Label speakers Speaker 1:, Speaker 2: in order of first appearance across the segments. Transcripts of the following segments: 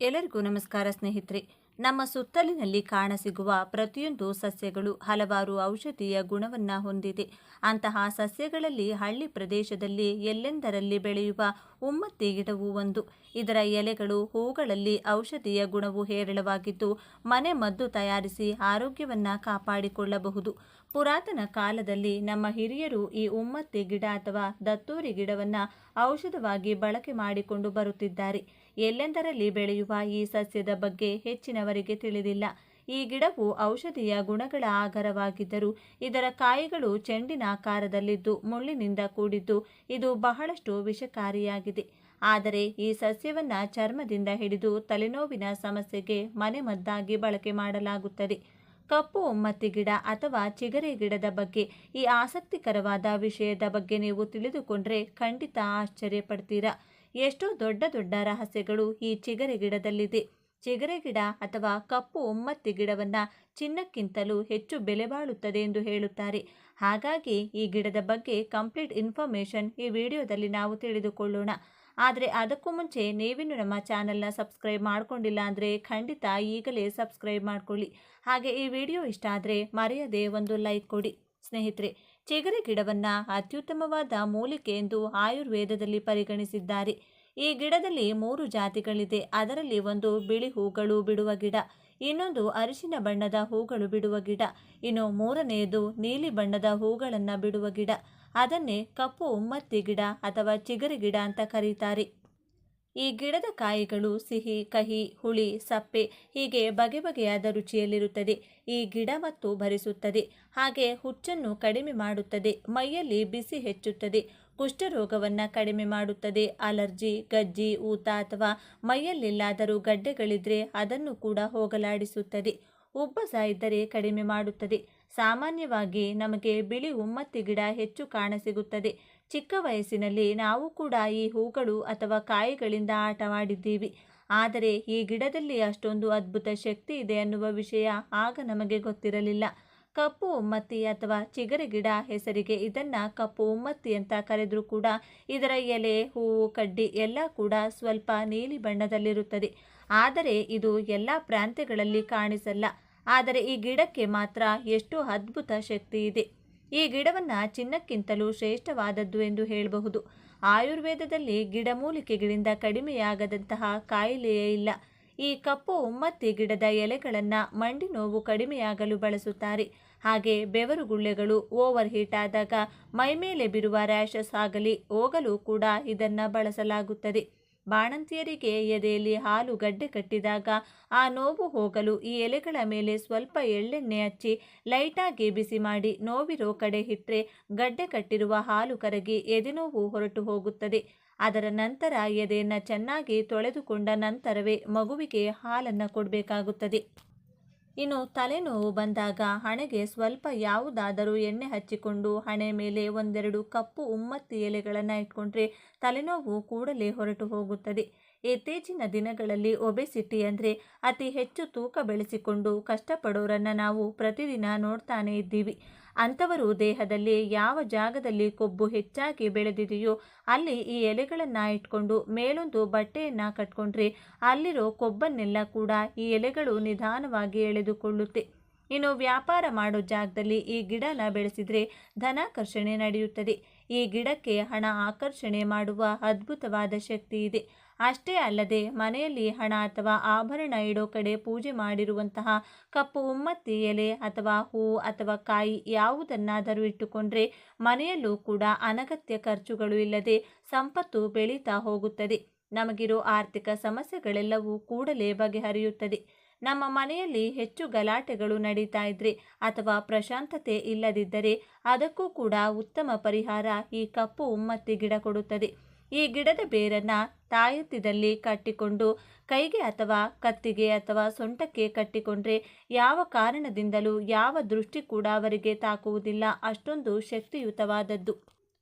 Speaker 1: ಎಲ್ಲರಿಗೂ ನಮಸ್ಕಾರ ಸ್ನೇಹಿತರೆ. ನಮ್ಮ ಸುತ್ತಲಿನಲ್ಲಿ ಕಾಣಸಿಗುವ ಪ್ರತಿಯೊಂದು ಸಸ್ಯಗಳು ಹಲವಾರು ಔಷಧೀಯ ಗುಣವನ್ನು ಹೊಂದಿದೆ. ಅಂತಹ ಸಸ್ಯಗಳಲ್ಲಿ ಹಳ್ಳಿ ಪ್ರದೇಶದಲ್ಲಿ ಎಲ್ಲೆಂದರಲ್ಲಿ ಬೆಳೆಯುವ ಉಮ್ಮತ್ತಿ ಗಿಡವು ಒಂದು. ಇದರ ಎಲೆಗಳು ಹೂಗಳಲ್ಲಿ ಔಷಧೀಯ ಗುಣವು ಹೇರಳವಾಗಿದ್ದು ಮನೆ ಮದ್ದು ತಯಾರಿಸಿ ಆರೋಗ್ಯವನ್ನು ಕಾಪಾಡಿಕೊಳ್ಳಬಹುದು. ಪುರಾತನ ಕಾಲದಲ್ಲಿ ನಮ್ಮ ಹಿರಿಯರು ಈ ಉಮ್ಮತ್ತಿ ಗಿಡ ಅಥವಾ ದತ್ತೂರಿ ಗಿಡವನ್ನು ಔಷಧವಾಗಿ ಬಳಕೆ ಮಾಡಿಕೊಂಡು ಬರುತ್ತಿದ್ದಾರೆ. ಎಲ್ಲೆಂದರಲ್ಲಿ ಬೆಳೆಯುವ ಈ ಸಸ್ಯದ ಬಗ್ಗೆ ಹೆಚ್ಚಿನವರಿಗೆ ತಿಳಿದಿಲ್ಲ. ಈ ಗಿಡವು ಔಷಧೀಯ ಗುಣಗಳ ಆಗರವಾಗಿದ್ದರೂ ಇದರ ಕಾಯಿಗಳು ಚೆಂಡಿನ ಆಕಾರದಲ್ಲಿದ್ದು ಮುಳ್ಳಿನಿಂದ ಕೂಡಿದ್ದು ಇದು ಬಹಳಷ್ಟು ವಿಷಕಾರಿಯಾಗಿದೆ. ಆದರೆ ಈ ಸಸ್ಯವನ್ನು ಚರ್ಮದಿಂದ ಹಿಡಿದು ತಲೆನೋವಿನ ಸಮಸ್ಯೆಗೆ ಮನೆಮದ್ದಾಗಿ ಬಳಕೆ ಮಾಡಲಾಗುತ್ತದೆ. ಕಪ್ಪು ಉಮ್ಮತ್ತಿ ಗಿಡ ಅಥವಾ ಚಿಗರೆ ಗಿಡದ ಬಗ್ಗೆ ಈ ಆಸಕ್ತಿಕರವಾದ ವಿಷಯದ ಬಗ್ಗೆ ನೀವು ತಿಳಿದುಕೊಂಡ್ರೆ ಖಂಡಿತ ಆಶ್ಚರ್ಯ ಪಡ್ತೀರಾ. ಎಷ್ಟೋ ದೊಡ್ಡ ದೊಡ್ಡ ರಹಸ್ಯಗಳು ಈ ಚಿಗರೆ ಗಿಡದಲ್ಲಿದೆ. ಚಿಗರೆ ಗಿಡ ಅಥವಾ ಕಪ್ಪು ಉಮ್ಮತ್ತಿ ಗಿಡವನ್ನು ಚಿನ್ನಕ್ಕಿಂತಲೂ ಹೆಚ್ಚು ಬೆಲೆ ಬಾಳುತ್ತದೆ ಎಂದು ಹೇಳುತ್ತಾರೆ. ಹಾಗಾಗಿ ಈ ಗಿಡದ ಬಗ್ಗೆ ಕಂಪ್ಲೀಟ್ ಇನ್ಫಾರ್ಮೇಷನ್ ಈ ವಿಡಿಯೋದಲ್ಲಿ ನಾವು ತಿಳಿದುಕೊಳ್ಳೋಣ. ಆದರೆ ಅದಕ್ಕೂ ಮುಂಚೆ ನೀವಿನ್ನು ನಮ್ಮ ಚಾನಲ್ನ ಸಬ್ಸ್ಕ್ರೈಬ್ ಮಾಡ್ಕೊಂಡಿಲ್ಲ ಅಂದರೆ ಖಂಡಿತ ಈಗಲೇ ಸಬ್ಸ್ಕ್ರೈಬ್ ಮಾಡ್ಕೊಳ್ಳಿ. ಹಾಗೆ ಈ ವಿಡಿಯೋ ಇಷ್ಟ ಆದರೆ ಮರೆಯದೆ ಒಂದು ಲೈಕ್ ಕೊಡಿ. ಸ್ನೇಹಿತರೆ, ಚಿಗರೆ ಗಿಡವನ್ನು ಅತ್ಯುತ್ತಮವಾದ ಮೂಲಿಕೆ ಎಂದು ಆಯುರ್ವೇದದಲ್ಲಿ ಪರಿಗಣಿಸಿದ್ದಾರೆ. ಈ ಗಿಡದಲ್ಲಿ 3 ಜಾತಿಗಳಿದೆ. ಅದರಲ್ಲಿ ಒಂದು ಬಿಳಿ ಹೂಗಳು ಬಿಡುವ ಗಿಡ, ಇನ್ನೊಂದು ಅರಿಶಿನ ಬಣ್ಣದ ಹೂಗಳು ಬಿಡುವ ಗಿಡ, ಇನ್ನು ಮೂರನೆಯದು ನೀಲಿ ಬಣ್ಣದ ಹೂಗಳನ್ನು ಬಿಡುವ ಗಿಡ. ಅದನ್ನೇ ಕಪ್ಪು ಉಮ್ಮತ್ತಿ ಗಿಡ ಅಥವಾ ಚಿಗರೆ ಗಿಡ ಅಂತ ಕರೀತಾರೆ. ಈ ಗಿಡದ ಕಾಯಿಗಳು ಸಿಹಿ, ಕಹಿ, ಹುಳಿ, ಸಪ್ಪೆ ಹೀಗೆ ಬಗೆ ಬಗೆಯಾದ ರುಚಿಯಲ್ಲಿರುತ್ತದೆ. ಈ ಗಿಡ ಮತ್ತು ಭರಿಸುತ್ತದೆ. ಹಾಗೆ ಹುಚ್ಚನ್ನು ಕಡಿಮೆ ಮಾಡುತ್ತದೆ, ಮೈಯಲ್ಲಿ ಬಿಸಿ ಹೆಚ್ಚುತ್ತದೆ, ಕುಷ್ಠರೋಗವನ್ನು ಕಡಿಮೆ ಮಾಡುತ್ತದೆ, ಅಲರ್ಜಿ, ಗಜ್ಜಿ, ಊತ ಅಥವಾ ಮೈಯಲ್ಲೆಲ್ಲಾದರೂ ಗಡ್ಡೆಗಳಿದ್ರೆ ಅದನ್ನು ಕೂಡ ಹೋಗಲಾಡಿಸುತ್ತದೆ, ಉಬ್ಬಸ ಇದ್ದರೆ ಕಡಿಮೆ ಮಾಡುತ್ತದೆ. ಸಾಮಾನ್ಯವಾಗಿ ನಮಗೆ ಬಿಳಿ ಉಮ್ಮತ್ತಿ ಗಿಡ ಹೆಚ್ಚು ಕಾಣಸಿಗುತ್ತದೆ. ಚಿಕ್ಕ ವಯಸ್ಸಿನಲ್ಲಿ ನಾವು ಕೂಡ ಈ ಹೂಗಳು ಅಥವಾ ಕಾಯಿಗಳಿಂದ ಆಟವಾಡಿದ್ದೀವಿ. ಆದರೆ ಈ ಗಿಡದಲ್ಲಿ ಅಷ್ಟೊಂದು ಅದ್ಭುತ ಶಕ್ತಿ ಇದೆ ಅನ್ನುವ ವಿಷಯ ಆಗ ನಮಗೆ ಗೊತ್ತಿರಲಿಲ್ಲ. ಕಪ್ಪು ಉಮ್ಮತ್ತಿ ಅಥವಾ ಚಿಗರೆ ಗಿಡ ಹೆಸರಿಗೆ ಇದನ್ನು ಕಪ್ಪು ಉಮ್ಮತ್ತಿ ಅಂತ ಕರೆದರೂ ಕೂಡ ಇದರ ಎಲೆ, ಹೂವು, ಕಡ್ಡಿ ಎಲ್ಲ ಕೂಡ ಸ್ವಲ್ಪ ನೀಲಿ ಬಣ್ಣದಲ್ಲಿರುತ್ತದೆ. ಆದರೆ ಇದು ಎಲ್ಲ ಪ್ರಾಂತ್ಯಗಳಲ್ಲಿ ಕಾಣಿಸಲ್ಲ. ಆದರೆ ಈ ಗಿಡಕ್ಕೆ ಮಾತ್ರ ಎಷ್ಟು ಅದ್ಭುತ ಶಕ್ತಿ ಇದೆ. ಈ ಗಿಡವನ್ನು ಚಿನ್ನಕ್ಕಿಂತಲೂ ಶ್ರೇಷ್ಠವಾದದ್ದು ಎಂದು ಹೇಳಬಹುದು. ಆಯುರ್ವೇದದಲ್ಲಿ ಗಿಡಮೂಲಿಕೆಗಳಿಂದ ಕಡಿಮೆಯಾಗದಂತಹ ಕಾಯಿಲೆಯೇ ಇಲ್ಲ. ಈ ಕಪ್ಪು ಉಮ್ಮತ್ತಿ ಗಿಡದ ಎಲೆಗಳನ್ನು ಮಂಡಿ ನೋವು ಕಡಿಮೆಯಾಗಲು ಬಳಸುತ್ತಾರೆ. ಹಾಗೆ ಬೆವರು ಗುಳ್ಳೆಗಳು ಓವರ್ ಹೀಟ್ ಆದಾಗ ಮೈಮೇಲೆ ಬಿರುವ ರ್ಯಾಷಸ್ ಆಗಲಿ ಹೋಗಲು ಕೂಡ ಇದನ್ನು ಬಳಸಲಾಗುತ್ತದೆ. ಬಾಣಂತಿಯರಿಗೆ ಎದೆಯಲ್ಲಿ ಹಾಲು ಗಡ್ಡೆ ಕಟ್ಟಿದಾಗ ಆ ನೋವು ಹೋಗಲು ಈ ಎಲೆಗಳ ಮೇಲೆ ಸ್ವಲ್ಪ ಎಳ್ಳೆಣ್ಣೆ ಹಚ್ಚಿ ಲೈಟಾಗಿ ಬಿಸಿ ಮಾಡಿ ನೋವಿರೋ ಕಡೆ ಇಟ್ಟರೆ ಗಡ್ಡೆ ಕಟ್ಟಿರುವ ಹಾಲು ಕರಗಿ ಎದೆನೋವು ಹೊರಟು ಹೋಗುತ್ತದೆ. ಅದರ ನಂತರ ಎದೆಯನ್ನು ಚೆನ್ನಾಗಿ ತೊಳೆದುಕೊಂಡ ನಂತರವೇ ಮಗುವಿಗೆ ಹಾಲನ್ನು ಕೊಡಬೇಕಾಗುತ್ತದೆ. ಇನ್ನು ತಲೆನೋವು ಬಂದಾಗ ಹಣೆಗೆ ಸ್ವಲ್ಪ ಯಾವುದಾದರೂ ಎಣ್ಣೆ ಹಚ್ಚಿಕೊಂಡು ಹಣೆ ಮೇಲೆ ಒಂದೆರಡು ಕಪ್ಪು ಉಮ್ಮತ್ತಿ ಎಲೆಗಳನ್ನು ಇಟ್ಕೊಂಡ್ರೆ ತಲೆನೋವು ಕೂಡಲೇ ಹೊರಟು ಹೋಗುತ್ತದೆ. ಇತ್ತೀಚಿನ ದಿನಗಳಲ್ಲಿ ಒಬೆಸಿಟಿ ಅಂದರೆ ಅತಿ ಹೆಚ್ಚು ತೂಕ ಬೆಳೆಸಿಕೊಂಡು ಕಷ್ಟಪಡೋರನ್ನು ನಾವು ಪ್ರತಿದಿನ ನೋಡ್ತಾನೆ ಇದ್ದೀವಿ. ಅಂಥವರು ದೇಹದಲ್ಲಿ ಯಾವ ಜಾಗದಲ್ಲಿ ಕೊಬ್ಬು ಹೆಚ್ಚಾಗಿ ಬೆಳೆದಿದೆಯೋ ಅಲ್ಲಿ ಈ ಎಲೆಗಳನ್ನು ಇಟ್ಕೊಂಡು ಮೇಲೊಂದು ಬಟ್ಟೆಯನ್ನು ಕಟ್ಕೊಂಡ್ರೆ ಅಲ್ಲಿರೋ ಕೊಬ್ಬನ್ನೆಲ್ಲ ಕೂಡ ಈ ಎಲೆಗಳು ನಿಧಾನವಾಗಿ ಎಳೆದುಕೊಳ್ಳುತ್ತೆ. ಇನ್ನು ವ್ಯಾಪಾರ ಮಾಡೋ ಜಾಗದಲ್ಲಿ ಈ ಗಿಡನ ಬೆಳೆಸಿದರೆ ಧನಾಕರ್ಷಣೆ ನಡೆಯುತ್ತದೆ. ಈ ಗಿಡಕ್ಕೆ ಹಣ ಆಕರ್ಷಣೆ ಮಾಡುವ ಅದ್ಭುತವಾದ ಶಕ್ತಿ ಇದೆ. ಅಷ್ಟೇ ಅಲ್ಲದೆ ಮನೆಯಲ್ಲಿ ಹಣ ಅಥವಾ ಆಭರಣ ಇಡೋ ಕಡೆ ಪೂಜೆ ಮಾಡಿರುವಂತಹ ಕಪ್ಪು ಉಮ್ಮತ್ತಿ ಎಲೆ ಅಥವಾ ಹೂ ಅಥವಾ ಕಾಯಿ ಯಾವುದನ್ನಾದರೂ ಇಟ್ಟುಕೊಂಡ್ರೆ ಮನೆಯಲ್ಲೂ ಕೂಡ ಅನಗತ್ಯ ಖರ್ಚುಗಳು ಇಲ್ಲದೆ ಸಂಪತ್ತು ಬೆಳೀತಾ ಹೋಗುತ್ತದೆ. ನಮಗಿರೋ ಆರ್ಥಿಕ ಸಮಸ್ಯೆಗಳೆಲ್ಲವೂ ಕೂಡಲೇ ಬಗೆಹರಿಯುತ್ತದೆ. ನಮ್ಮ ಮನೆಯಲ್ಲಿ ಹೆಚ್ಚು ಗಲಾಟೆಗಳು ನಡೀತಾ ಇದ್ರೆ ಅಥವಾ ಪ್ರಶಾಂತತೆ ಇಲ್ಲದಿದ್ದರೆ ಅದಕ್ಕೂ ಕೂಡ ಉತ್ತಮ ಪರಿಹಾರ ಈ ಕಪ್ಪು ಉಮ್ಮತ್ತಿ ಗಿಡ ಕೊಡುತ್ತದೆ. ಈ ಗಿಡದ ಬೇರನ್ನು ತಾಯತ್ತಿದಲ್ಲಿ ಕಟ್ಟಿಕೊಂಡು ಕೈಗೆ ಅಥವಾ ಕತ್ತಿಗೆ ಅಥವಾ ಸೊಂಟಕ್ಕೆ ಕಟ್ಟಿಕೊಂಡ್ರೆ ಯಾವ ಕಾರಣದಿಂದಲೂ ಯಾವ ದೃಷ್ಟಿ ಕೂಡ ಅವರಿಗೆ ತಾಕುವುದಿಲ್ಲ. ಅಷ್ಟೊಂದು ಶಕ್ತಿಯುತವಾದದ್ದು.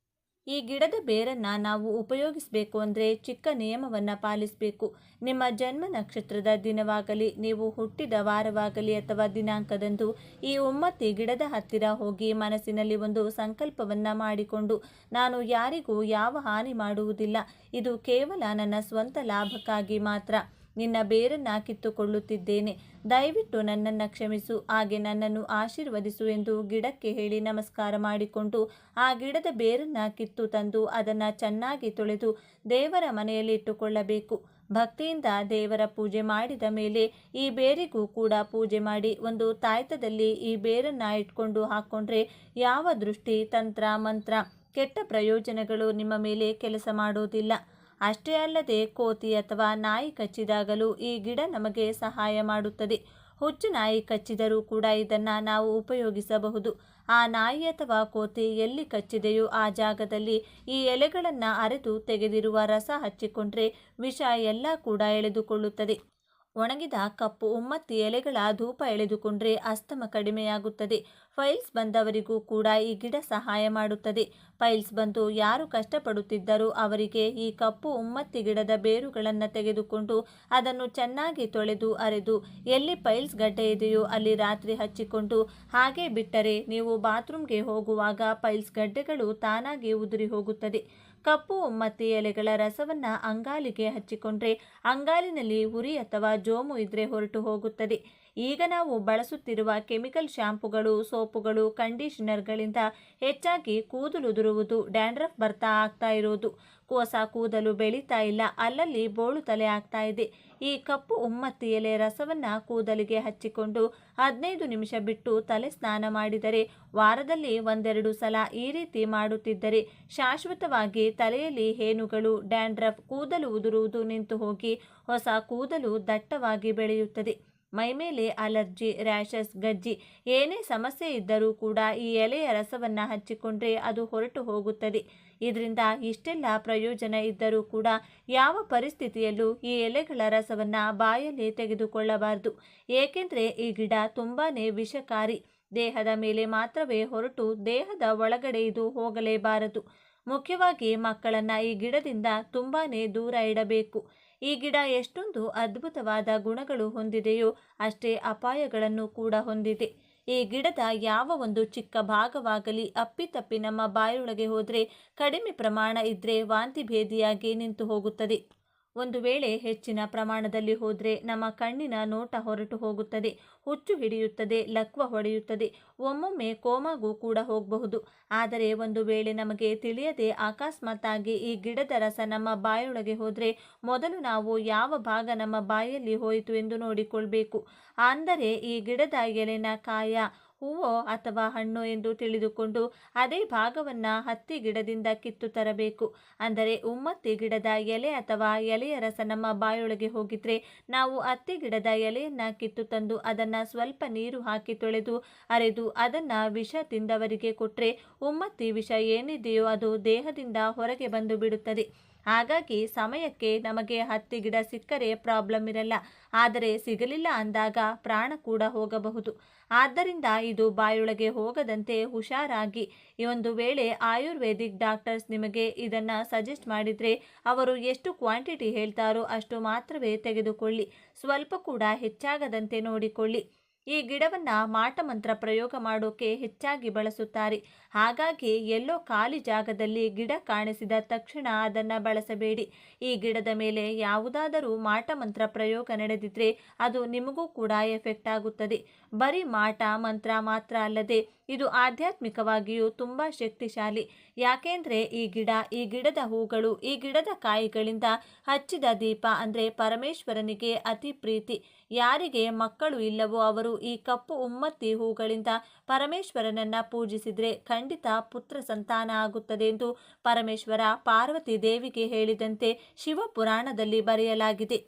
Speaker 1: ಈ ಗಿಡದ ಬೇರನ್ನು ನಾವು ಉಪಯೋಗಿಸಬೇಕು ಅಂದರೆ ಚಿಕ್ಕ ನಿಯಮವನ್ನು ಪಾಲಿಸಬೇಕು. ನಿಮ್ಮ ಜನ್ಮ ನಕ್ಷತ್ರದ ದಿನವಾಗಲಿ, ನೀವು ಹುಟ್ಟಿದ ವಾರವಾಗಲಿ ಅಥವಾ ದಿನಾಂಕದಂದು ಈ ಉಮ್ಮತ್ತಿ ಗಿಡದ ಹತ್ತಿರ ಹೋಗಿ ಮನಸ್ಸಿನಲ್ಲಿ ಒಂದು ಸಂಕಲ್ಪವನ್ನು ಮಾಡಿಕೊಂಡು, ನಾನು ಯಾರಿಗೂ ಯಾವ ಹಾನಿ ಮಾಡುವುದಿಲ್ಲ, ಇದು ಕೇವಲ ನನ್ನ ಸ್ವಂತ ಲಾಭಕ್ಕಾಗಿ ಮಾತ್ರ, ನಿನ್ನ ಬೇರನ್ನು ಕಿತ್ತುಕೊಳ್ಳುತ್ತಿದ್ದೇನೆ. ದಯವಿಟ್ಟು ನನ್ನನ್ನು ಕ್ಷಮಿಸು, ಹಾಗೆ ನನ್ನನ್ನು ಆಶೀರ್ವದಿಸು ಎಂದು ಗಿಡಕ್ಕೆ ಹೇಳಿ ನಮಸ್ಕಾರ ಮಾಡಿಕೊಂಡು ಆ ಗಿಡದ ಬೇರನ್ನು ಕಿತ್ತು ತಂದು ಅದನ್ನು ಚೆನ್ನಾಗಿ ತೊಳೆದು ದೇವರ ಮನೆಯಲ್ಲಿ ಇಟ್ಟುಕೊಳ್ಳಬೇಕು. ಭಕ್ತಿಯಿಂದ ದೇವರ ಪೂಜೆ ಮಾಡಿದ ಮೇಲೆ ಈ ಬೇರಿಗೂ ಕೂಡ ಪೂಜೆ ಮಾಡಿ ಒಂದು ತಾಯ್ತದಲ್ಲಿ ಈ ಬೇರನ್ನು ಇಟ್ಕೊಂಡು ಹಾಕ್ಕೊಂಡ್ರೆ ಯಾವ ದೃಷ್ಟಿ, ತಂತ್ರ, ಮಂತ್ರ, ಕೆಟ್ಟ ಪ್ರಯೋಜನಗಳು ನಿಮ್ಮ ಮೇಲೆ ಕೆಲಸ ಮಾಡೋದಿಲ್ಲ. ಅಷ್ಟೇ ಅಲ್ಲದೆ ಕೋತಿ ಅಥವಾ ನಾಯಿ ಕಚ್ಚಿದಾಗಲೂ ಈ ಗಿಡ ನಮಗೆ ಸಹಾಯ ಮಾಡುತ್ತದೆ. ಹುಚ್ಚು ನಾಯಿ ಕಚ್ಚಿದರೂ ಕೂಡ ಇದನ್ನು ನಾವು ಉಪಯೋಗಿಸಬಹುದು. ಆ ನಾಯಿ ಅಥವಾ ಕೋತಿ ಎಲ್ಲಿ ಕಚ್ಚಿದೆಯೋ ಆ ಜಾಗದಲ್ಲಿ ಈ ಎಲೆಗಳನ್ನು ಅರೆದು ತೆಗೆದಿರುವ ರಸ ಹಚ್ಚಿಕೊಂಡ್ರೆ ವಿಷ ಎಲ್ಲ ಕೂಡ ಎಳೆದುಕೊಳ್ಳುತ್ತದೆ. ಒಣಗಿದ ಕಪ್ಪು ಉಮ್ಮತ್ತಿ ಎಲೆಗಳ ಧೂಪ ಎಳೆದುಕೊಂಡ್ರೆ ಅಸ್ತಮ ಕಡಿಮೆಯಾಗುತ್ತದೆ. ಫೈಲ್ಸ್ ಬಂದವರಿಗೂ ಕೂಡ ಈ ಗಿಡ ಸಹಾಯ ಮಾಡುತ್ತದೆ. ಫೈಲ್ಸ್ ಬಂದು ಯಾರು ಕಷ್ಟಪಡುತ್ತಿದ್ದರೋ ಅವರಿಗೆ ಈ ಕಪ್ಪು ಉಮ್ಮತ್ತಿ ಗಿಡದ ಬೇರುಗಳನ್ನು ತೆಗೆದುಕೊಂಡು ಅದನ್ನು ಚೆನ್ನಾಗಿ ತೊಳೆದು ಅರೆದು ಎಲ್ಲಿ ಫೈಲ್ಸ್ ಗಡ್ಡೆ ಇದೆಯೋ ಅಲ್ಲಿ ರಾತ್ರಿ ಹಚ್ಚಿಕೊಂಡು ಹಾಗೆ ಬಿಟ್ಟರೆ ನೀವು ಬಾತ್ರೂಮ್ಗೆ ಹೋಗುವಾಗ ಫೈಲ್ಸ್ ಗಡ್ಡೆಗಳು ತಾನಾಗಿ ಉದುರಿ ಹೋಗುತ್ತದೆ. ಕಪ್ಪು ಉಮ್ಮತ್ತಿ ಎಲೆಗಳ ರಸವನ್ನು ಅಂಗಾಲಿಗೆ ಹಚ್ಚಿಕೊಂಡ್ರೆ ಅಂಗಾಲಿನಲ್ಲಿ ಉರಿ ಅಥವಾ ಜೋಮು ಇದ್ರೆ ಹೊರಟು ಹೋಗುತ್ತದೆ. ಈಗ ನಾವು ಬಳಸುತ್ತಿರುವ ಕೆಮಿಕಲ್ ಶ್ಯಾಂಪುಗಳು, ಸೋಪುಗಳು, ಕಂಡೀಷನರ್ಗಳಿಂದ ಹೆಚ್ಚಾಗಿ ಕೂದಲು ಉದುರುವುದು, ಡ್ಯಾಂಡ್ರಫ್ ಆಗ್ತಾ ಇರೋದು, ಹೊಸ ಕೂದಲು ಬೆಳೀತಾ ಇಲ್ಲ, ಅಲ್ಲಲ್ಲಿ ಬೋಳು ತಲೆ ಆಗ್ತಾ ಇದೆ. ಈ ಕಪ್ಪು ಉಮ್ಮತ್ತಿ ಎಲೆ ರಸವನ್ನು ಕೂದಲಿಗೆ ಹಚ್ಚಿಕೊಂಡು 15 ನಿಮಿಷ ಬಿಟ್ಟು ತಲೆ ಸ್ನಾನ ಮಾಡಿದರೆ, ವಾರದಲ್ಲಿ 1-2 ಸಲ ಈ ರೀತಿ ಮಾಡುತ್ತಿದ್ದರೆ ಶಾಶ್ವತವಾಗಿ ತಲೆಯಲ್ಲಿ ಹೇನುಗಳು, ಡ್ಯಾಂಡ್ರಫ್, ಕೂದಲು ಉದುರುವುದು ನಿಂತು ಹೋಗಿ ಹೊಸ ಕೂದಲು ದಟ್ಟವಾಗಿ ಬೆಳೆಯುತ್ತದೆ. ಮೈಮೇಲೆ ಅಲರ್ಜಿ, ರ್ಯಾಷಸ್, ಗಜ್ಜಿ ಏನೇ ಸಮಸ್ಯೆ ಇದ್ದರೂ ಕೂಡ ಈ ಎಲೆಯ ರಸವನ್ನು ಹಚ್ಚಿಕೊಂಡ್ರೆ ಅದು ಹೊರಟು ಹೋಗುತ್ತದೆ. ಇದರಿಂದ ಇಷ್ಟೆಲ್ಲ ಪ್ರಯೋಜನ ಇದ್ದರೂ ಕೂಡ ಯಾವ ಪರಿಸ್ಥಿತಿಯಲ್ಲೂ ಈ ಎಲೆಗಳ ರಸವನ್ನು ಬಾಯಲ್ಲಿ ತೆಗೆದುಕೊಳ್ಳಬಾರದು. ಏಕೆಂದರೆ ಈ ಗಿಡ ತುಂಬಾ ವಿಷಕಾರಿ. ದೇಹದ ಮೇಲೆ ಮಾತ್ರವೇ ಹೊರಟು ದೇಹದ ಒಳಗಡೆ ಇದು ಹೋಗಲೇಬಾರದು. ಮುಖ್ಯವಾಗಿ ಮಕ್ಕಳನ್ನು ಈ ಗಿಡದಿಂದ ತುಂಬಾ ದೂರ ಇಡಬೇಕು. ಈ ಗಿಡ ಎಷ್ಟೊಂದು ಅದ್ಭುತವಾದ ಗುಣಗಳು ಹೊಂದಿದೆಯೋ ಅಷ್ಟೇ ಅಪಾಯಗಳನ್ನು ಕೂಡ ಹೊಂದಿದೆ. ಈ ಗಿಡದ ಯಾವ ಒಂದು ಚಿಕ್ಕ ಭಾಗವಾಗಲಿ ಅಪ್ಪಿತಪ್ಪಿ ನಮ್ಮ ಬಾಯೊಳಗೆ ಹೋದರೆ ಕಡಿಮೆ ಪ್ರಮಾಣ ಇದ್ದರೆ ವಾಂತಿ ಭೇದಿಯಾಗಿ ನಿಂತು ಹೋಗುತ್ತದೆ. ಒಂದು ವೇಳೆ ಹೆಚ್ಚಿನ ಪ್ರಮಾಣದಲ್ಲಿ ಹೋದರೆ ನಮ್ಮ ಕಣ್ಣಿನ ನೋಟ ಹೊರಟು ಹೋಗುತ್ತದೆ, ಹುಚ್ಚು ಹಿಡಿಯುತ್ತದೆ, ಲಕ್ವ ಹೊಡೆಯುತ್ತದೆ, ಒಮ್ಮೊಮ್ಮೆ ಕೋಮಾಗೂ ಕೂಡ ಹೋಗಬಹುದು. ಆದರೆ ಒಂದು ವೇಳೆ ನಮಗೆ ತಿಳಿಯದೆ ಅಕಸ್ಮಾತ್ತಾಗಿ ಈ ಗಿಡದ ರಸ ನಮ್ಮ ಬಾಯೊಳಗೆ ಹೋದರೆ ಮೊದಲು ನಾವು ಯಾವ ಭಾಗ ನಮ್ಮ ಬಾಯಲ್ಲಿ ಹೋಯಿತು ಎಂದು ನೋಡಿಕೊಳ್ಬೇಕು. ಅಂದರೆ ಈ ಗಿಡದ ಎಲೆನ ಕಾಯ, ಹೂವೋ ಅಥವಾ ಹಣ್ಣು ಎಂದು ತಿಳಿದುಕೊಂಡು ಅದೇ ಭಾಗವನ್ನು ಹತ್ತಿ ಗಿಡದಿಂದ ಕಿತ್ತು ತರಬೇಕು. ಅಂದರೆ ಉಮ್ಮತ್ತಿ ಗಿಡದ ಎಲೆ ಅಥವಾ ಎಲೆಯ ರಸ ನಮ್ಮ ಬಾಯೊಳಗೆ ಹೋಗಿದ್ರೆ ನಾವು ಹತ್ತಿ ಗಿಡದ ಎಲೆಯನ್ನು ಕಿತ್ತು ತಂದು ಅದನ್ನು ಸ್ವಲ್ಪ ನೀರು ಹಾಕಿ ತೊಳೆದು ಅರೆದು ಅದನ್ನು ವಿಷ ತಿಂದವರಿಗೆ ಕೊಟ್ಟರೆ ಉಮ್ಮತ್ತಿ ವಿಷ ಏನಿದೆಯೋ ಅದು ದೇಹದಿಂದ ಹೊರಗೆ ಬಂದು ಬಿಡುತ್ತದೆ. ಹಾಗಾಗಿ ಸಮಯಕ್ಕೆ ನಮಗೆ ಹತ್ತಿ ಗಿಡ ಸಿಕ್ಕರೆ ಪ್ರಾಬ್ಲಮ್ ಇರಲ್ಲ, ಆದರೆ ಸಿಗಲಿಲ್ಲ ಅಂದಾಗ ಪ್ರಾಣ ಕೂಡ ಹೋಗಬಹುದು. ಆದ್ದರಿಂದ ಇದು ಬಾಯೊಳಗೆ ಹೋಗದಂತೆ ಹುಷಾರಾಗಿ, ಈ ಒಂದು ವೇಳೆ ಆಯುರ್ವೇದಿಕ್ ಡಾಕ್ಟರ್ಸ್ ನಿಮಗೆ ಇದನ್ನು ಸಜೆಸ್ಟ್ ಮಾಡಿದರೆ ಅವರು ಎಷ್ಟು ಕ್ವಾಂಟಿಟಿ ಹೇಳ್ತಾರೋ ಅಷ್ಟು ಮಾತ್ರವೇ ತೆಗೆದುಕೊಳ್ಳಿ, ಸ್ವಲ್ಪ ಕೂಡ ಹೆಚ್ಚಾಗದಂತೆ ನೋಡಿಕೊಳ್ಳಿ. ಈ ಗಿಡವನ್ನು ಮಾಟಮಂತ್ರ ಪ್ರಯೋಗ ಮಾಡೋಕೆ ಹೆಚ್ಚಾಗಿ ಬಳಸುತ್ತಾರೆ. ಹಾಗಾಗಿ ಎಲ್ಲೋ ಖಾಲಿ ಜಾಗದಲ್ಲಿ ಗಿಡ ಕಾಣಿಸಿದ ತಕ್ಷಣ ಅದನ್ನು ಬಳಸಬೇಡಿ. ಈ ಗಿಡದ ಮೇಲೆ ಯಾವುದಾದರೂ ಮಾಟಮಂತ್ರ ಪ್ರಯೋಗ ನಡೆದಿದ್ರೆ ಅದು ನಿಮಗೂ ಕೂಡ ಎಫೆಕ್ಟ್ ಆಗುತ್ತದೆ. ಬರೀ ಮಾಟ ಮಂತ್ರ ಮಾತ್ರ ಅಲ್ಲದೆ ಇದು ಆಧ್ಯಾತ್ಮಿಕವಾಗಿಯೂ ತುಂಬ ಶಕ್ತಿಶಾಲಿ. ಯಾಕೆಂದರೆ ಈ ಗಿಡದ ಹೂಗಳು, ಈ ಗಿಡದ ಕಾಯಿಗಳಿಂದ ಹಚ್ಚಿದ ದೀಪ ಅಂದರೆ ಪರಮೇಶ್ವರನಿಗೆ ಅತಿ ಪ್ರೀತಿ. ಯಾರಿಗೆ ಮಕ್ಕಳು ಇಲ್ಲವೋ ಅವರು ಈ ಕಪ್ಪು ಉಮ್ಮತ್ತಿ ಹೂಗಳಿಂದ ಪರಮೇಶ್ವರನನ್ನ ಪೂಜಿಸಿದರೆ ಖಂಡಿತ ಪುತ್ರ ಸಂತಾನ ಆಗುತ್ತದೆ ಎಂದು ಪರಮೇಶ್ವರ ಪಾರ್ವತಿ ದೇವಿಗೆ ಹೇಳಿದಂತೆ ಶಿವಪುರಾಣದಲ್ಲಿ ಬರೆಯಲಾಗಿದೆ.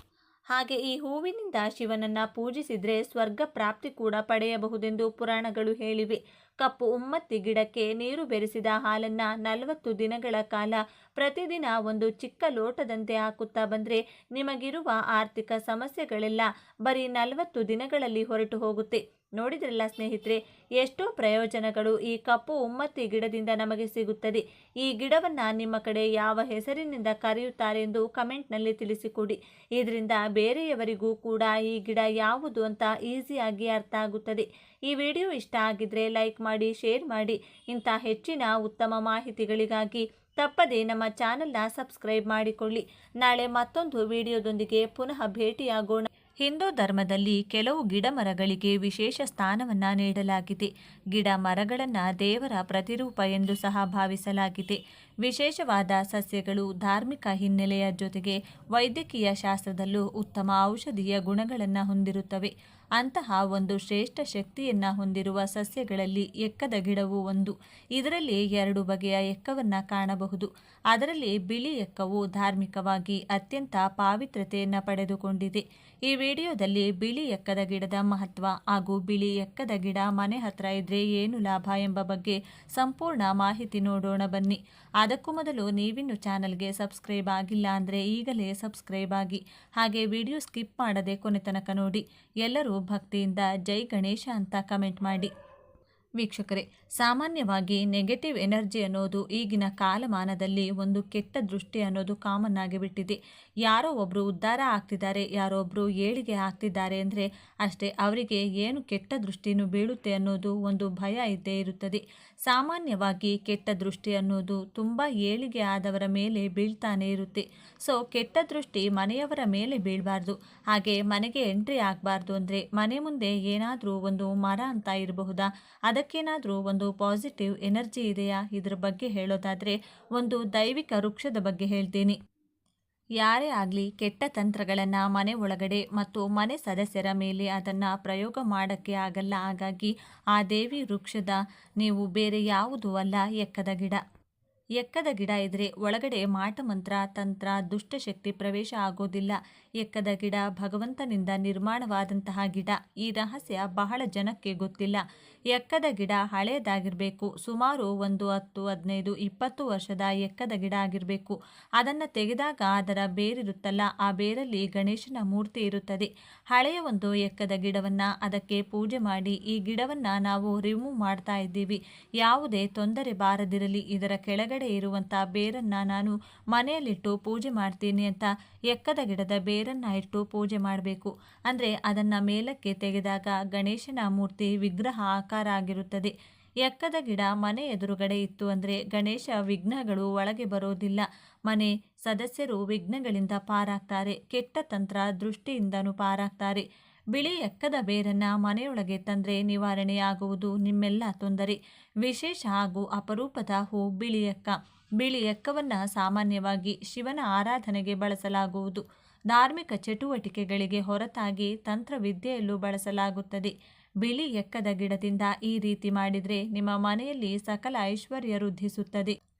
Speaker 1: ಹಾಗೆ ಈ ಹೂವಿನಿಂದ ಶಿವನನ್ನ ಪೂಜಿಸಿದರೆ ಸ್ವರ್ಗ ಪ್ರಾಪ್ತಿ ಕೂಡ ಪಡೆಯಬಹುದೆಂದು ಪುರಾಣಗಳು ಹೇಳಿವೆ. ಕಪ್ಪು ಉಮ್ಮತ್ತಿ ಗಿಡಕ್ಕೆ ನೀರು ಬೆರೆಸಿದ ಹಾಲನ್ನು 40 ದಿನಗಳ ಕಾಲ ಪ್ರತಿದಿನ ಒಂದು ಚಿಕ್ಕ ಲೋಟದಂತೆ ಹಾಕುತ್ತಾ ಬಂದರೆ ನಿಮಗಿರುವ ಆರ್ಥಿಕ ಸಮಸ್ಯೆಗಳೆಲ್ಲ ಬರೀ 40 ದಿನಗಳಲ್ಲಿ ಹೊರಟು ಹೋಗುತ್ತೆ. ನೋಡಿದ್ರಲ್ಲ ಸ್ನೇಹಿತರೆ, ಎಷ್ಟೋ ಪ್ರಯೋಜನಗಳು ಈ ಕಪ್ಪು ಉಮ್ಮತ್ತಿ ಗಿಡದಿಂದ ನಮಗೆ ಸಿಗುತ್ತದೆ. ಈ ಗಿಡವನ್ನು ನಿಮ್ಮ ಕಡೆ ಯಾವ ಹೆಸರಿನಿಂದ ಕರೆಯುತ್ತಾರೆ ಎಂದು ಕಮೆಂಟ್ನಲ್ಲಿ ತಿಳಿಸಿಕೊಡಿ. ಇದರಿಂದ ಬೇರೆಯವರಿಗೂ ಕೂಡ ಈ ಗಿಡ ಯಾವುದು ಅಂತ ಈಸಿಯಾಗಿ ಅರ್ಥ ಆಗುತ್ತದೆ. ಈ ವಿಡಿಯೋ ಇಷ್ಟ ಆಗಿದ್ರೆ ಲೈಕ್ ಮಾಡಿ, ಶೇರ್ ಮಾಡಿ. ಇಂಥ ಹೆಚ್ಚಿನ ಉತ್ತಮ ಮಾಹಿತಿಗಳಿಗಾಗಿ ತಪ್ಪದೆ ನಮ್ಮ ಚಾನೆಲ್ನ ಸಬ್ಸ್ಕ್ರೈಬ್ ಮಾಡಿಕೊಳ್ಳಿ. ನಾಳೆ ಮತ್ತೊಂದು ವಿಡಿಯೋದೊಂದಿಗೆ ಪುನಃ ಭೇಟಿಯಾಗೋಣ. ಹಿಂದೂ ಧರ್ಮದಲ್ಲಿ ಕೆಲವು ಗಿಡ ಮರಗಳಿಗೆ ವಿಶೇಷ ಸ್ಥಾನವನ್ನು ನೀಡಲಾಗಿದೆ. ಗಿಡ ಮರಗಳನ್ನು ದೇವರ ಪ್ರತಿರೂಪ ಎಂದು ಸಹ ಭಾವಿಸಲಾಗಿದೆ. ವಿಶೇಷವಾದ ಸಸ್ಯಗಳು ಧಾರ್ಮಿಕ ಹಿನ್ನೆಲೆಯ ಜೊತೆಗೆ ವೈದ್ಯಕೀಯ ಶಾಸ್ತ್ರದಲ್ಲೂ ಉತ್ತಮ ಔಷಧೀಯ ಗುಣಗಳನ್ನು ಹೊಂದಿರುತ್ತವೆ. ಅಂತಹ ಒಂದು ಶ್ರೇಷ್ಠ ಶಕ್ತಿಯನ್ನು ಹೊಂದಿರುವ ಸಸ್ಯಗಳಲ್ಲಿ ಎಕ್ಕದ ಗಿಡವು ಒಂದು. ಇದರಲ್ಲಿ 2 ಬಗೆಯ ಎಕ್ಕವನ್ನು ಕಾಣಬಹುದು. ಅದರಲ್ಲಿ ಬಿಳಿ ಎಕ್ಕವು ಧಾರ್ಮಿಕವಾಗಿ ಅತ್ಯಂತ ಪಾವಿತ್ರ್ಯತೆಯನ್ನು ಪಡೆದುಕೊಂಡಿದೆ. ಈ ವಿಡಿಯೋದಲ್ಲಿ ಬಿಳಿ ಎಕ್ಕದ ಗಿಡದ ಮಹತ್ವ ಹಾಗೂ ಬಿಳಿ ಎಕ್ಕದ ಗಿಡ ಮನೆ ಹತ್ರ ಇದ್ರೆ ಏನು ಲಾಭ ಎಂಬ ಬಗ್ಗೆ ಸಂಪೂರ್ಣ ಮಾಹಿತಿ ನೋಡೋಣ ಬನ್ನಿ. ಅದಕ್ಕೂ ಮೊದಲು ನೀವಿನ್ನು ಚಾನಲ್ಗೆ ಸಬ್ಸ್ಕ್ರೈಬ್ ಆಗಿಲ್ಲ ಅಂದರೆ ಈಗಲೇ ಸಬ್ಸ್ಕ್ರೈಬ್ ಆಗಿ, ಹಾಗೆ ವಿಡಿಯೋ ಸ್ಕಿಪ್ ಮಾಡದೆ ಕೊನೆ ತನಕ ನೋಡಿ. ಎಲ್ಲರೂ ಭಕ್ತಿಯಿಂದ ಜೈ ಗಣೇಶ ಅಂತ ಕಮೆಂಟ್ ಮಾಡಿ. ವೀಕ್ಷಕರೇ, ಸಾಮಾನ್ಯವಾಗಿ ನೆಗೆಟಿವ್ ಎನರ್ಜಿ ಅನ್ನೋದು ಈಗಿನ ಕಾಲಮಾನದಲ್ಲಿ ಒಂದು ಕೆಟ್ಟ ದೃಷ್ಟಿ ಅನ್ನೋದು ಕಾಮನ್ ಆಗಿಬಿಟ್ಟಿದೆ. ಯಾರೋ ಒಬ್ಬರು ಉದ್ಧಾರ ಆಗ್ತಿದ್ದಾರೆ, ಯಾರೋ ಒಬ್ಬರು ಏಳಿಗೆ ಆಗ್ತಿದ್ದಾರೆ ಅಂದರೆ ಅಷ್ಟೇ ಅವರಿಗೆ ಏನು ಕೆಟ್ಟ ದೃಷ್ಟಿನೂ ಬೀಳುತ್ತೆ ಅನ್ನೋದು ಒಂದು ಭಯ ಇದ್ದೇ ಇರುತ್ತದೆ. ಸಾಮಾನ್ಯವಾಗಿ ಕೆಟ್ಟ ದೃಷ್ಟಿ ಅನ್ನೋದು ತುಂಬ ಏಳಿಗೆ ಆದವರ ಮೇಲೆ ಬೀಳ್ತಾನೆ ಇರುತ್ತೆ. ಸೊ ಕೆಟ್ಟ ದೃಷ್ಟಿ ಮನೆಯವರ ಮೇಲೆ ಬೀಳಬಾರ್ದು, ಹಾಗೆ ಮನೆಗೆ ಎಂಟ್ರಿ ಆಗಬಾರ್ದು ಅಂದರೆ ಮನೆ ಮುಂದೆ ಏನಾದರೂ ಒಂದು ಮರ ಅಂತ ಇರಬಹುದಾ, ಅದಕ್ಕೇನಾದರೂ ಒಂದು ಪಾಸಿಟಿವ್ ಎನರ್ಜಿ ಇದೆಯಾ? ಇದರ ಬಗ್ಗೆ ಹೇಳೋದಾದರೆ ಒಂದು ದೈವಿಕ ವೃಕ್ಷದ ಬಗ್ಗೆ ಹೇಳ್ತೀನಿ. ಯಾರೇ ಆಗಲಿ ಕೆಟ್ಟ ತಂತ್ರಗಳನ್ನು ಮನೆ ಒಳಗಡೆ ಮತ್ತು ಮನೆ ಸದಸ್ಯರ ಮೇಲೆ ಅದನ್ನು ಪ್ರಯೋಗ ಮಾಡೋಕ್ಕೆ ಆಗಲ್ಲ. ಹಾಗಾಗಿ ಆ ದೇವಿ ವೃಕ್ಷದ ನೀವು ಬೇರೆ ಯಾವುದೂ ಅಲ್ಲ, ಎಕ್ಕದ ಗಿಡ. ಎಕ್ಕದ ಗಿಡ ಇದ್ದರೆ ಒಳಗಡೆ ಮಾಟಮಂತ್ರ ತಂತ್ರ ದುಷ್ಟಶಕ್ತಿ ಪ್ರವೇಶ ಆಗೋದಿಲ್ಲ. ಎಕ್ಕದ ಗಿಡ ಭಗವಂತನಿಂದ ನಿರ್ಮಾಣವಾದಂತಹ ಗಿಡ. ಈ ರಹಸ್ಯ ಬಹಳ ಜನಕ್ಕೆ ಗೊತ್ತಿಲ್ಲ. ಎಕ್ಕದ ಗಿಡ ಹಳೆಯದಾಗಿರಬೇಕು, ಸುಮಾರು ಒಂದು 10, 15, 20 ವರ್ಷದ ಎಕ್ಕದ ಗಿಡ ಆಗಿರಬೇಕು. ಅದನ್ನು ತೆಗೆದಾಗ ಅದರ ಬೇರಿರುತ್ತಲ್ಲ, ಆ ಬೇರಲ್ಲಿ ಗಣೇಶನ ಮೂರ್ತಿ ಇರುತ್ತದೆ. ಹಳೆಯ ಒಂದು ಎಕ್ಕದ ಗಿಡವನ್ನು ಅದಕ್ಕೆ ಪೂಜೆ ಮಾಡಿ ಈ ಗಿಡವನ್ನು ನಾವು ರಿಮೂವ್ ಮಾಡ್ತಾ ಇದ್ದೀವಿ. ಯಾವುದೇ ತೊಂದರೆ ಬಾರದಿರಲಿ, ಇದರ ಕೆಳಗಡೆ ಇರುವಂಥ ಬೇರನ್ನು ನಾನು ಮನೆಯಲ್ಲಿಟ್ಟು ಪೂಜೆ ಮಾಡ್ತೀನಿ ಅಂತ ಎಕ್ಕದ ಗಿಡದ ಬೇರನ್ನು ಇಟ್ಟು ಪೂಜೆ ಮಾಡಬೇಕು. ಅಂದರೆ ಅದನ್ನು ಮೇಲಕ್ಕೆ ತೆಗೆದಾಗ ಗಣೇಶನ ಮೂರ್ತಿ ವಿಗ್ರಹ ಆಕಾರ ಆಗಿರುತ್ತದೆ. ಎಕ್ಕದ ಗಿಡ ಮನೆ ಎದುರುಗಡೆ ಇತ್ತು ಅಂದರೆ ಗಣೇಶ ವಿಘ್ನಗಳು ಒಳಗೆ ಬರೋದಿಲ್ಲ. ಮನೆ ಸದಸ್ಯರು ವಿಘ್ನಗಳಿಂದ ಪಾರಾಗ್ತಾರೆ, ಕೆಟ್ಟ ತಂತ್ರ ದೃಷ್ಟಿಯಿಂದನೂ ಪಾರಾಗ್ತಾರೆ. ಬಿಳಿ ಎಕ್ಕದ ಬೇರನ್ನು ಮನೆಯೊಳಗೆ ತಂದರೆ ನಿವಾರಣೆಯಾಗುವುದು ನಿಮ್ಮೆಲ್ಲ ತೊಂದರೆ. ವಿಶೇಷ ಹಾಗೂ ಅಪರೂಪದ ಹೂ ಬಿಳಿ ಎಕ್ಕ. ಬಿಳಿ ಎಕ್ಕವನ್ನು ಸಾಮಾನ್ಯವಾಗಿ ಶಿವನ ಆರಾಧನೆಗೆ ಬಳಸಲಾಗುವುದು. ಧಾರ್ಮಿಕ ಚಟುವಟಿಕೆಗಳಿಗೆ ಹೊರತಾಗಿ ತಂತ್ರವಿದ್ಯೆಯಲ್ಲೂ ಬಳಸಲಾಗುತ್ತದೆ. ಬಿಳಿ ಎಕ್ಕದ ಗಿಡದಿಂದ ಈ ರೀತಿ ಮಾಡಿದರೆ ನಿಮ್ಮ ಮನೆಯಲ್ಲಿ ಸಕಲ ಐಶ್ವರ್ಯ ವೃದ್ಧಿಸುತ್ತದೆ.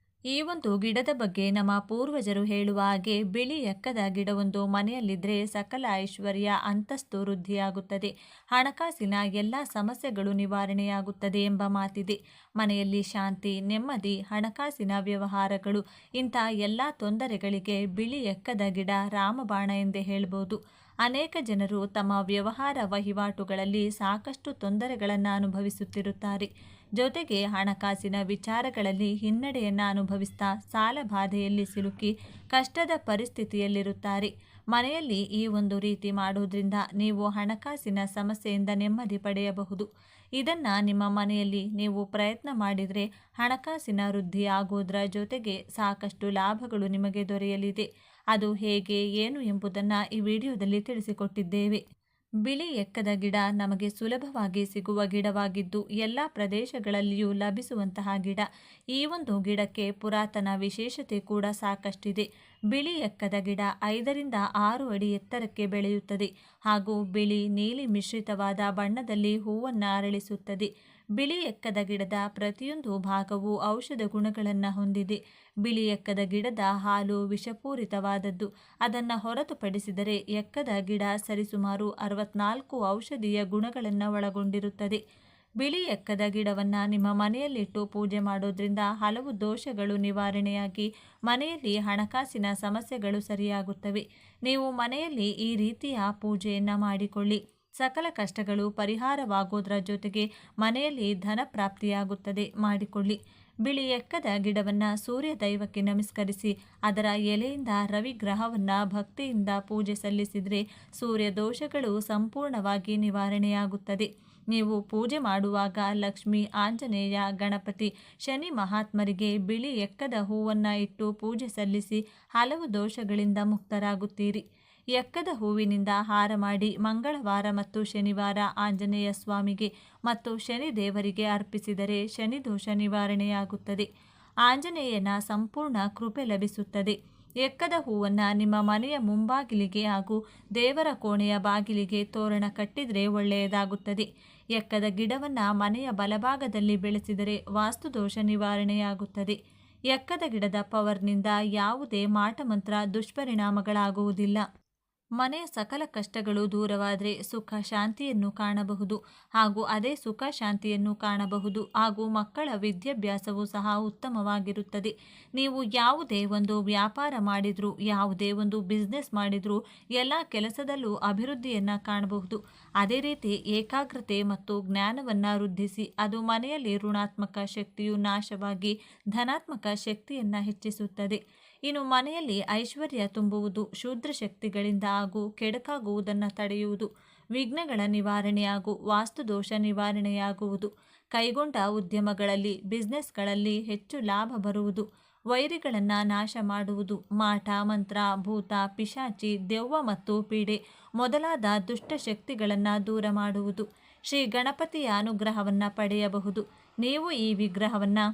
Speaker 1: ಈ ಒಂದು ಗಿಡದ ಬಗ್ಗೆ ನಮ್ಮ ಪೂರ್ವಜರು ಹೇಳುವ ಹಾಗೆ ಬಿಳಿ ಎಕ್ಕದ ಗಿಡವೊಂದು ಮನೆಯಲ್ಲಿದ್ದರೆ ಸಕಲ ಐಶ್ವರ್ಯ ಅಂತಸ್ತು ವೃದ್ಧಿಯಾಗುತ್ತದೆ, ಹಣಕಾಸಿನ ಎಲ್ಲ ಸಮಸ್ಯೆಗಳು ನಿವಾರಣೆಯಾಗುತ್ತದೆ ಎಂಬ ಮಾತಿದೆ. ಮನೆಯಲ್ಲಿ ಶಾಂತಿ, ನೆಮ್ಮದಿ, ಹಣಕಾಸಿನ ವ್ಯವಹಾರಗಳು ಇಂಥ ಎಲ್ಲ ತೊಂದರೆಗಳಿಗೆ ಬಿಳಿ ಎಕ್ಕದ ಗಿಡ ರಾಮಬಾಣ ಎಂದೇ ಹೇಳ್ಬೋದು. ಅನೇಕ ಜನರು ತಮ್ಮ ವ್ಯವಹಾರ ವಹಿವಾಟುಗಳಲ್ಲಿ ಸಾಕಷ್ಟು ತೊಂದರೆಗಳನ್ನು ಅನುಭವಿಸುತ್ತಿರುತ್ತಾರೆ. ಜೊತೆಗೆ ಹಣಕಾಸಿನ ವಿಚಾರಗಳಲ್ಲಿ ಹಿನ್ನಡೆಯನ್ನು ಅನುಭವಿಸ್ತಾ ಸಾಲ ಬಾಧೆಯಲ್ಲಿ ಸಿಲುಕಿ ಕಷ್ಟದ ಪರಿಸ್ಥಿತಿಯಲ್ಲಿರುತ್ತಾರೆ. ಮನೆಯಲ್ಲಿ ಈ ಒಂದು ರೀತಿ ಮಾಡೋದ್ರಿಂದ ನೀವು ಹಣಕಾಸಿನ ಸಮಸ್ಯೆಯಿಂದ ನೆಮ್ಮದಿ ಪಡೆಯಬಹುದು. ಇದನ್ನು ನಿಮ್ಮ ಮನೆಯಲ್ಲಿ ನೀವು ಪ್ರಯತ್ನ ಮಾಡಿದರೆ ಹಣಕಾಸಿನ ವೃದ್ಧಿ ಆಗೋದ್ರ ಜೊತೆಗೆ ಸಾಕಷ್ಟು ಲಾಭಗಳು ನಿಮಗೆ ದೊರೆಯಲಿದೆ. ಅದು ಹೇಗೆ ಏನು ಎಂಬುದನ್ನು ಈ ವಿಡಿಯೋದಲ್ಲಿ ತಿಳಿಸಿಕೊಟ್ಟಿದ್ದೇವೆ. ಬಿಳಿ ಎಕ್ಕದ ಗಿಡ ನಮಗೆ ಸುಲಭವಾಗಿ ಸಿಗುವ ಗಿಡವಾಗಿದ್ದು ಎಲ್ಲ ಪ್ರದೇಶಗಳಲ್ಲಿಯೂ ಲಭಿಸುವಂತಹ ಗಿಡ. ಈ ಒಂದು ಗಿಡಕ್ಕೆ ಪುರಾತನ ವಿಶೇಷತೆ ಕೂಡ ಸಾಕಷ್ಟಿದೆ. ಬಿಳಿ ಎಕ್ಕದ ಗಿಡ 5 ರಿಂದ 6 ಅಡಿ ಎತ್ತರಕ್ಕೆ ಬೆಳೆಯುತ್ತದೆ ಹಾಗೂ ಬಿಳಿ ನೀಲಿ ಮಿಶ್ರಿತವಾದ ಬಣ್ಣದಲ್ಲಿ ಹೂವನ್ನು ಅರಳಿಸುತ್ತದೆ. ಬಿಳಿ ಎಕ್ಕದ ಗಿಡದ ಪ್ರತಿಯೊಂದು ಭಾಗವೂ ಔಷಧ ಗುಣಗಳನ್ನು ಹೊಂದಿದೆ. ಬಿಳಿ ಎಕ್ಕದ ಗಿಡದ ಹಾಲು ವಿಷಪೂರಿತವಾದದ್ದು. ಅದನ್ನು ಹೊರತುಪಡಿಸಿದರೆ ಎಕ್ಕದ ಗಿಡ ಸರಿಸುಮಾರು 64 ಔಷಧೀಯ ಗುಣಗಳನ್ನು ಒಳಗೊಂಡಿರುತ್ತದೆ. ಬಿಳಿ ಎಕ್ಕದ ಗಿಡವನ್ನು ನಿಮ್ಮ ಮನೆಯಲ್ಲಿಟ್ಟು ಪೂಜೆ ಮಾಡೋದ್ರಿಂದ ಹಲವು ದೋಷಗಳು ನಿವಾರಣೆಯಾಗಿ ಮನೆಯಲ್ಲಿ ಹಣಕಾಸಿನ ಸಮಸ್ಯೆಗಳು ಸರಿಯಾಗುತ್ತವೆ. ನೀವು ಮನೆಯಲ್ಲಿ ಈ ರೀತಿಯ ಪೂಜೆಯನ್ನು ಮಾಡಿಕೊಳ್ಳಿ. ಸಕಲ ಕಷ್ಟಗಳು ಪರಿಹಾರವಾಗೋದ್ರ ಜೊತೆಗೆ ಮನೆಯಲ್ಲಿ ಧನ ಪ್ರಾಪ್ತಿಯಾಗುತ್ತದೆ. ಮಾಡಿಕೊಳ್ಳಿ. ಬಿಳಿ ಎಕ್ಕದ ಗಿಡವನ್ನು ಸೂರ್ಯ ದೈವಕ್ಕೆ ನಮಸ್ಕರಿಸಿ ಅದರ ಎಲೆಯಿಂದ ರವಿ ಗ್ರಹವನ್ನು ಭಕ್ತಿಯಿಂದ ಪೂಜೆ ಸಲ್ಲಿಸಿದರೆ ಸೂರ್ಯ ದೋಷಗಳು ಸಂಪೂರ್ಣವಾಗಿ ನಿವಾರಣೆಯಾಗುತ್ತದೆ. ನೀವು ಪೂಜೆ ಮಾಡುವಾಗ ಲಕ್ಷ್ಮಿ, ಆಂಜನೇಯ, ಗಣಪತಿ, ಶನಿ ಮಹಾತ್ಮರಿಗೆ ಬಿಳಿ ಎಕ್ಕದ ಹೂವನ್ನು ಇಟ್ಟು ಪೂಜೆ ಸಲ್ಲಿಸಿ ಹಲವು ದೋಷಗಳಿಂದ ಮುಕ್ತರಾಗುತ್ತೀರಿ. ಎಕ್ಕದ ಹೂವಿನಿಂದ ಹಾರ ಮಾಡಿ ಮಂಗಳವಾರ ಮತ್ತು ಶನಿವಾರ ಆಂಜನೇಯ ಸ್ವಾಮಿಗೆ ಮತ್ತು ಶನಿ ದೇವರಿಗೆ ಅರ್ಪಿಸಿದರೆ ಶನಿದೋಷ ನಿವಾರಣೆಯಾಗುತ್ತದೆ. ಆಂಜನೇಯನ ಸಂಪೂರ್ಣ ಕೃಪೆ ಲಭಿಸುತ್ತದೆ. ಎಕ್ಕದ ಹೂವನ್ನು ನಿಮ್ಮ ಮನೆಯ ಮುಂಬಾಗಿಲಿಗೆ ಹಾಗೂ ದೇವರ ಕೋಣೆಯ ಬಾಗಿಲಿಗೆ ತೋರಣ ಕಟ್ಟಿದರೆ ಒಳ್ಳೆಯದಾಗುತ್ತದೆ. ಎಕ್ಕದ ಗಿಡವನ್ನು ಮನೆಯ ಬಲಭಾಗದಲ್ಲಿ ಬೆಳೆಸಿದರೆ ವಾಸ್ತುದೋಷ ನಿವಾರಣೆಯಾಗುತ್ತದೆ. ಎಕ್ಕದ ಗಿಡದ ಪವರ್ನಿಂದ ಯಾವುದೇ ಮಾಟಮಂತ್ರ ದುಷ್ಪರಿಣಾಮಗಳಾಗುವುದಿಲ್ಲ. ಮನೆಯ ಸಕಲ ಕಷ್ಟಗಳು ದೂರವಾದರೆ ಸುಖ ಶಾಂತಿಯನ್ನು ಕಾಣಬಹುದು ಹಾಗೂ ಅದೇ ಸುಖ ಶಾಂತಿಯನ್ನು ಕಾಣಬಹುದು ಹಾಗೂ ಮಕ್ಕಳ ವಿದ್ಯಾಭ್ಯಾಸವೂ ಸಹ ಉತ್ತಮವಾಗಿರುತ್ತದೆ. ನೀವು ಯಾವುದೇ ಒಂದು ವ್ಯಾಪಾರ ಮಾಡಿದರೂ, ಯಾವುದೇ ಒಂದು ಬಿಸ್ನೆಸ್ ಮಾಡಿದರೂ ಎಲ್ಲ ಕೆಲಸದಲ್ಲೂ ಅಭಿವೃದ್ಧಿಯನ್ನು ಕಾಣಬಹುದು. ಅದೇ ರೀತಿ ಏಕಾಗ್ರತೆ ಮತ್ತು ಜ್ಞಾನವನ್ನು ವೃದ್ಧಿಸಿ ಅದು ಮನೆಯಲ್ಲಿ ಋಣಾತ್ಮಕ ಶಕ್ತಿಯು ನಾಶವಾಗಿ ಧನಾತ್ಮಕ ಶಕ್ತಿಯನ್ನು ಹೆಚ್ಚಿಸುತ್ತದೆ. ಇನ್ನು ಮನೆಯಲ್ಲಿ ಐಶ್ವರ್ಯ ತುಂಬುವುದು, ಶೂದ್ರ ಶಕ್ತಿಗಳಿಂದ ಹಾಗೂ ಕೆಡಕಾಗುವುದನ್ನು ತಡೆಯುವುದು, ವಿಘ್ನಗಳ ನಿವಾರಣೆ ಹಾಗೂ ವಾಸ್ತುದೋಷ ನಿವಾರಣೆಯಾಗುವುದು, ಕೈಗೊಂಡ ಉದ್ಯಮಗಳಲ್ಲಿ ಬಿಸ್ನೆಸ್ಗಳಲ್ಲಿ ಹೆಚ್ಚು ಲಾಭ ಬರುವುದು, ವೈರಿಗಳನ್ನು ನಾಶ ಮಾಡುವುದು, ಮಾಟ ಮಂತ್ರ, ಭೂತ ಪಿಶಾಚಿ, ದೆವ್ವ ಮತ್ತು ಪೀಡೆ ಮೊದಲಾದ ದುಷ್ಟ ಶಕ್ತಿಗಳನ್ನು ದೂರ ಮಾಡುವುದು, ಶ್ರೀ ಗಣಪತಿಯ ಅನುಗ್ರಹವನ್ನು ಪಡೆಯಬಹುದು. ನೀವು ಈ ವಿಗ್ರಹವನ್ನು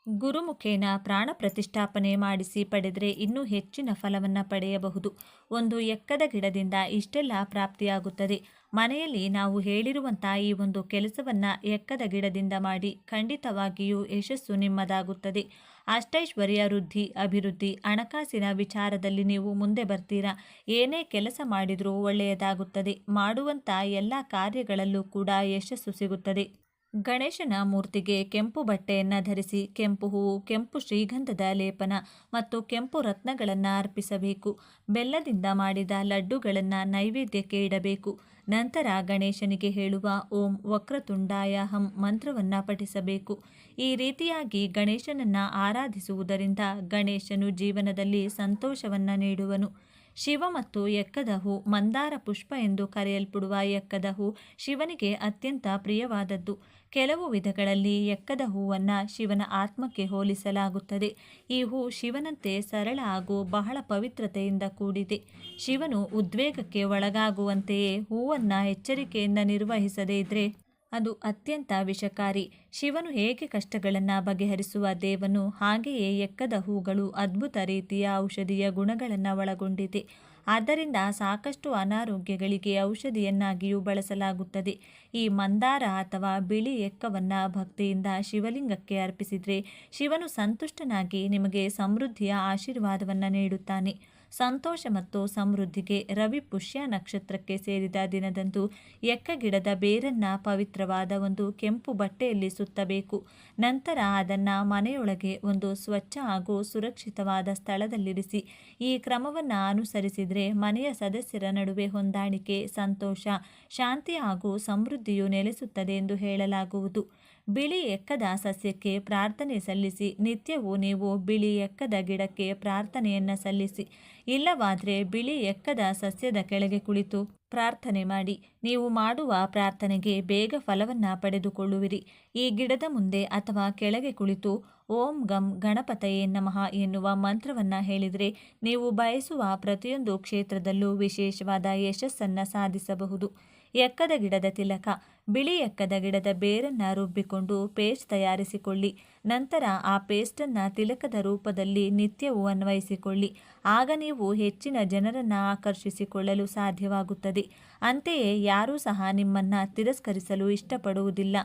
Speaker 1: ಗುರುಮುಖೇನ ಪ್ರಾಣ ಪ್ರತಿಷ್ಠಾಪನೆ ಮಾಡಿಸಿ ಪಡೆದರೆ ಇನ್ನೂ ಹೆಚ್ಚಿನ ಫಲವನ್ನು ಪಡೆಯಬಹುದು. ಒಂದು ಎಕ್ಕದ ಗಿಡದಿಂದ ಇಷ್ಟೆಲ್ಲ ಪ್ರಾಪ್ತಿಯಾಗುತ್ತದೆ. ಮನೆಯಲ್ಲಿ ನಾವು ಹೇಳಿರುವಂಥ ಈ ಒಂದು ಕೆಲಸವನ್ನು ಎಕ್ಕದ ಗಿಡದಿಂದ ಮಾಡಿ ಖಂಡಿತವಾಗಿಯೂ ಯಶಸ್ಸು ನಿಮ್ಮದಾಗುತ್ತದೆ. ಅಷ್ಟೈಶ್ವರ್ಯ ವೃದ್ಧಿ, ಅಭಿವೃದ್ಧಿ, ಹಣಕಾಸಿನ ವಿಚಾರದಲ್ಲಿ ನೀವು ಮುಂದೆ ಬರ್ತೀರಾ. ಏನೇ ಕೆಲಸ ಮಾಡಿದರೂ ಒಳ್ಳೆಯದಾಗುತ್ತದೆ. ಮಾಡುವಂಥ ಎಲ್ಲ ಕಾರ್ಯಗಳಲ್ಲೂ ಕೂಡ ಯಶಸ್ಸು ಸಿಗುತ್ತದೆ. ಗಣೇಶನ ಮೂರ್ತಿಗೆ ಕೆಂಪು ಬಟ್ಟೆಯನ್ನು ಧರಿಸಿ ಕೆಂಪು ಹೂವು, ಕೆಂಪು ಶ್ರೀಗಂಧದ ಲೇಪನ ಮತ್ತು ಕೆಂಪು ರತ್ನಗಳನ್ನು ಅರ್ಪಿಸಬೇಕು. ಬೆಲ್ಲದಿಂದ ಮಾಡಿದ ಲಡ್ಡುಗಳನ್ನು ನೈವೇದ್ಯಕ್ಕೆ ಇಡಬೇಕು. ನಂತರ ಗಣೇಶನಿಗೆ ಹೇಳುವ ಓಂ ವಕ್ರತುಂಡಾಯ ಹಂ ಮಂತ್ರವನ್ನು ಪಠಿಸಬೇಕು. ಈ ರೀತಿಯಾಗಿ ಗಣೇಶನನ್ನು ಆರಾಧಿಸುವುದರಿಂದ ಗಣೇಶನು ಜೀವನದಲ್ಲಿ ಸಂತೋಷವನ್ನು ನೀಡುವನು. ಶಿವ ಮತ್ತು ಎಕ್ಕದ ಹೂ, ಮಂದಾರ ಪುಷ್ಪ ಎಂದು ಕರೆಯಲ್ಪಡುವ ಎಕ್ಕದ ಹೂ ಶಿವನಿಗೆ ಅತ್ಯಂತ ಪ್ರಿಯವಾದದ್ದು. ಕೆಲವು ವಿಧಗಳಲ್ಲಿ ಎಕ್ಕದ ಹೂವನ್ನು ಶಿವನ ಆತ್ಮಕ್ಕೆ ಹೋಲಿಸಲಾಗುತ್ತದೆ. ಈ ಹೂ ಶಿವನಂತೆ ಸರಳ ಹಾಗೂ ಬಹಳ ಪವಿತ್ರತೆಯಿಂದ ಕೂಡಿದೆ. ಶಿವನು ಉದ್ವೇಗಕ್ಕೆ ಒಳಗಾಗುವಂತೆಯೇ ಹೂವನ್ನು ಎಚ್ಚರಿಕೆಯಿಂದ ನಿರ್ವಹಿಸದೇ ಇದ್ದರೆ ಅದು ಅತ್ಯಂತ ವಿಷಕಾರಿ. ಶಿವನು ಹೇಗೆ ಕಷ್ಟಗಳನ್ನು ಬಗೆಹರಿಸುವ ದೇವನು, ಹಾಗೆಯೇ ಎಕ್ಕದ ಹೂಗಳು ಅದ್ಭುತ ರೀತಿಯ ಔಷಧೀಯ ಗುಣಗಳನ್ನು ಒಳಗೊಂಡಿದೆ. ಆದ್ದರಿಂದ ಸಾಕಷ್ಟು ಅನಾರೋಗ್ಯಗಳಿಗೆ ಔಷಧಿಯನ್ನಾಗಿಯೂ ಬಳಸಲಾಗುತ್ತದೆ. ಈ ಮಂದಾರ ಅಥವಾ ಬಿಳಿ ಎಕ್ಕವನ್ನು ಭಕ್ತಿಯಿಂದ ಶಿವಲಿಂಗಕ್ಕೆ ಅರ್ಪಿಸಿದರೆ ಶಿವನು ಸಂತುಷ್ಟನಾಗಿ ನಿಮಗೆ ಸಮೃದ್ಧಿಯ ಆಶೀರ್ವಾದವನ್ನು ನೀಡುತ್ತಾನೆ. ಸಂತೋಷ ಮತ್ತು ಸಮೃದ್ಧಿಗೆ ರವಿ ಪುಷ್ಯ ನಕ್ಷತ್ರಕ್ಕೆ ಸೇರಿದ ದಿನದಂದು ಎಕ್ಕ ಗಿಡದ ಬೇರನ್ನು ಪವಿತ್ರವಾದ ಒಂದು ಕೆಂಪು ಬಟ್ಟೆಯಲ್ಲಿ ಸುತ್ತಬೇಕು. ನಂತರ ಅದನ್ನು ಮನೆಯೊಳಗೆ ಒಂದು ಸ್ವಚ್ಛ ಹಾಗೂ ಸುರಕ್ಷಿತವಾದ ಸ್ಥಳದಲ್ಲಿರಿಸಿ. ಈ ಕ್ರಮವನ್ನು ಅನುಸರಿಸಿದರೆ ಮನೆಯ ಸದಸ್ಯರ ನಡುವೆ ಹೊಂದಾಣಿಕೆ, ಸಂತೋಷ, ಶಾಂತಿ ಹಾಗೂ ಸಮೃದ್ಧಿಯು ನೆಲೆಸುತ್ತದೆ ಎಂದು ಹೇಳಲಾಗುವುದು. ಬಿಳಿ ಎಕ್ಕದ ಸಸ್ಯಕ್ಕೆ ಪ್ರಾರ್ಥನೆ ಸಲ್ಲಿಸಿ. ನಿತ್ಯವೂ ನೀವು ಬಿಳಿ ಎಕ್ಕದ ಗಿಡಕ್ಕೆ ಪ್ರಾರ್ಥನೆಯನ್ನು ಸಲ್ಲಿಸಿ. ಇಲ್ಲವಾದರೆ ಬಿಳಿ ಎಕ್ಕದ ಸಸ್ಯದ ಕೆಳಗೆ ಕುಳಿತು ಪ್ರಾರ್ಥನೆ ಮಾಡಿ. ನೀವು ಮಾಡುವ ಪ್ರಾರ್ಥನೆಗೆ ಬೇಗ ಫಲವನ್ನು ಪಡೆದುಕೊಳ್ಳುವಿರಿ. ಈ ಗಿಡದ ಮುಂದೆ ಅಥವಾ ಕೆಳಗೆ ಕುಳಿತು ಓಂ ಗಂ ಗಣಪತಯೇ ನಮಃ ಎನ್ನುವ ಮಂತ್ರವನ್ನು ಹೇಳಿದರೆ ನೀವು ಬಯಸುವ ಪ್ರತಿಯೊಂದು ಕ್ಷೇತ್ರದಲ್ಲೂ ವಿಶೇಷವಾದ ಯಶಸ್ಸನ್ನು ಸಾಧಿಸಬಹುದು. ಎಕ್ಕದ ಗಿಡದ ತಿಲಕ. ಬಿಳಿ ಎಕ್ಕದ ಗಿಡದ ಬೇರನ್ನು ರುಬ್ಬಿಕೊಂಡು ಪೇಸ್ಟ್ ತಯಾರಿಸಿಕೊಳ್ಳಿ. ನಂತರ ಆ ಪೇಸ್ಟನ್ನು ತಿಲಕದ ರೂಪದಲ್ಲಿ ನಿತ್ಯವೂ ಅನ್ವಯಿಸಿಕೊಳ್ಳಿ. ಆಗ ನೀವು ಹೆಚ್ಚಿನ ಜನರನ್ನು ಆಕರ್ಷಿಸಿಕೊಳ್ಳಲು ಸಾಧ್ಯವಾಗುತ್ತದೆ. ಅಂತೆಯೇ ಯಾರೂ ಸಹ ನಿಮ್ಮನ್ನು ತಿರಸ್ಕರಿಸಲು ಇಷ್ಟಪಡುವುದಿಲ್ಲ.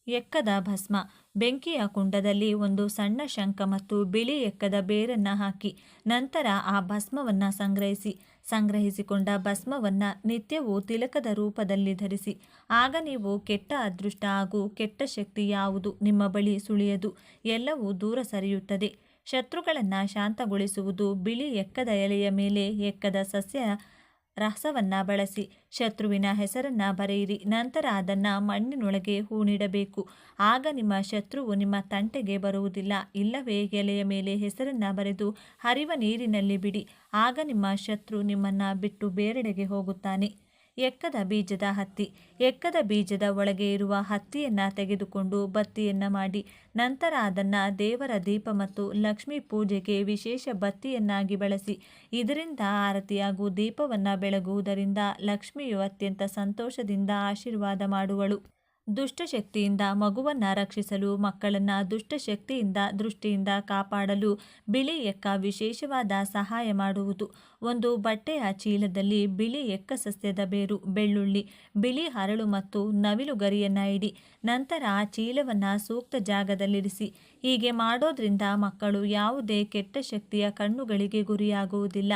Speaker 1: ಎಕ್ಕದ ಭಸ್ಮ. ಬೆಂಕಿಯ ಕುಂಡದಲ್ಲಿ ಒಂದು ಸಣ್ಣ ಶಂಖ ಮತ್ತು ಬಿಳಿ ಎಕ್ಕದ ಬೇರನ್ನು ಹಾಕಿ ನಂತರ ಆ ಭಸ್ಮವನ್ನು ಸಂಗ್ರಹಿಸಿಕೊಂಡ ಭಸ್ಮವನ್ನು ನಿತ್ಯವೂ ತಿಲಕದ ರೂಪದಲ್ಲಿ ಧರಿಸಿ. ಆಗ ನೀವು ಕೆಟ್ಟ ಅದೃಷ್ಟ ಹಾಗೂ ಕೆಟ್ಟ ಶಕ್ತಿ ಯಾವುದು ನಿಮ್ಮ ಬಳಿ ಸುಳಿಯದು, ಎಲ್ಲವೂ ದೂರ ಸರಿಯುತ್ತದೆ. ಶತ್ರುಗಳನ್ನು ಶಾಂತಗೊಳಿಸುವುದು. ಬಿಳಿ ಎಕ್ಕದ ಎಲೆಯ ಮೇಲೆ ಎಕ್ಕದ ಸಸ್ಯ ರಸವನ್ನು ಬಳಸಿ ಶತ್ರುವಿನ ಹೆಸರನ್ನು ಬರೆಯಿರಿ. ನಂತರ ಅದನ್ನು ಮಣ್ಣಿನೊಳಗೆ ಹೂಣಿಡಬೇಕು. ಆಗ ನಿಮ್ಮ ಶತ್ರುವು ನಿಮ್ಮ ತಂಟೆಗೆ ಬರುವುದಿಲ್ಲ. ಇಲ್ಲವೇ ಎಲೆಯ ಮೇಲೆ ಹೆಸರನ್ನು ಬರೆದು ಹರಿವ ನೀರಿನಲ್ಲಿ ಬಿಡಿ. ಆಗ ನಿಮ್ಮ ಶತ್ರು ನಿಮ್ಮನ್ನು ಬಿಟ್ಟು ಬೇರೆಡೆಗೆ ಹೋಗುತ್ತಾನೆ. ಎಕ್ಕದ ಬೀಜದ ಹತ್ತಿ. ಎಕ್ಕದ ಬೀಜದ ಒಳಗೆ ಇರುವ ಹತ್ತಿಯನ್ನು ತೆಗೆದುಕೊಂಡು ಬತ್ತಿಯನ್ನು ಮಾಡಿ ನಂತರ ಅದನ್ನು ದೇವರ ದೀಪ ಮತ್ತು ಲಕ್ಷ್ಮೀ ಪೂಜೆಗೆ ವಿಶೇಷ ಬತ್ತಿಯನ್ನಾಗಿ ಬಳಸಿ. ಇದರಿಂದ ಆರತಿ ಹಾಗೂ ದೀಪವನ್ನು ಬೆಳಗುವುದರಿಂದ ಲಕ್ಷ್ಮಿಯು ಅತ್ಯಂತ ಸಂತೋಷದಿಂದ ಆಶೀರ್ವಾದ ಮಾಡುವಳು. ದುಷ್ಟಶಕ್ತಿಯಿಂದ ಮಗುವನ್ನು ರಕ್ಷಿಸಲು, ಮಕ್ಕಳನ್ನು ದುಷ್ಟಶಕ್ತಿಯಿಂದ ದೃಷ್ಟಿಯಿಂದ ಕಾಪಾಡಲು ಬಿಳಿ ಎಕ್ಕ ವಿಶೇಷವಾದ ಸಹಾಯ ಮಾಡುವುದು. ಒಂದು ಬಟ್ಟೆಯ ಚೀಲದಲ್ಲಿ ಬಿಳಿ ಎಕ್ಕ ಸಸ್ಯದ ಬೇರು, ಬೆಳ್ಳುಳ್ಳಿ, ಬಿಳಿ ಹರಳು ಮತ್ತು ನವಿಲು ಗರಿಯನ್ನು ಇಡಿ. ನಂತರ ಆ ಚೀಲವನ್ನು ಸೂಕ್ತ ಜಾಗದಲ್ಲಿರಿಸಿ. ಹೀಗೆ ಮಾಡೋದ್ರಿಂದ ಮಕ್ಕಳು ಯಾವುದೇ ಕೆಟ್ಟ ಶಕ್ತಿಯ ಕಣ್ಣುಗಳಿಗೆ ಗುರಿಯಾಗುವುದಿಲ್ಲ,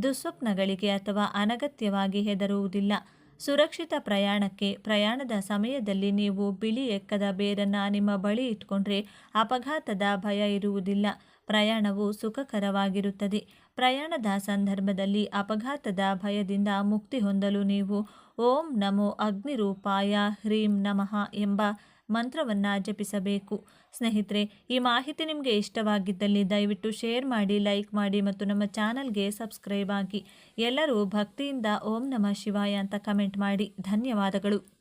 Speaker 1: ದುಸ್ವಪ್ನಗಳಿಗೆ ಅಥವಾ ಅನಗತ್ಯವಾಗಿ ಹೆದರುವುದಿಲ್ಲ. ಸುರಕ್ಷಿತ ಪ್ರಯಾಣಕ್ಕೆ. ಪ್ರಯಾಣದ ಸಮಯದಲ್ಲಿ ನೀವು ಬಿಳಿ ಎಕ್ಕದ ಬೇರನ್ನು ನಿಮ್ಮ ಬಳಿ ಇಟ್ಕೊಂಡ್ರೆ ಅಪಘಾತದ ಭಯ ಇರುವುದಿಲ್ಲ. ಪ್ರಯಾಣವು ಸುಖಕರವಾಗಿರುತ್ತದೆ. ಪ್ರಯಾಣದ ಸಂದರ್ಭದಲ್ಲಿ ಅಪಘಾತದ ಭಯದಿಂದ ಮುಕ್ತಿ ಹೊಂದಲು ನೀವು ಓಂ ನಮೋ ಅಗ್ನಿರೂಪಾಯ ಹ್ರೀಂ ನಮಃ ಎಂಬ ಮಂತ್ರವನ್ನು ಜಪಿಸಬೇಕು. ಸ್ನೇಹಿತರೆ, ಈ ಮಾಹಿತಿ ನಿಮಗೆ ಇಷ್ಟವಾಗಿದ್ದಲ್ಲಿ ದಯವಿಟ್ಟು ಶೇರ್ ಮಾಡಿ, ಲೈಕ್ ಮಾಡಿ ಮತ್ತು ನಮ್ಮ ಚಾನಲ್ಗೆ ಸಬ್ಸ್ಕ್ರೈಬ್ ಆಗಿ. ಎಲ್ಲರೂ ಭಕ್ತಿಯಿಂದ ಓಂ ನಮಃ ಶಿವಾಯ ಅಂತ ಕಮೆಂಟ್ ಮಾಡಿ. ಧನ್ಯವಾದಗಳು.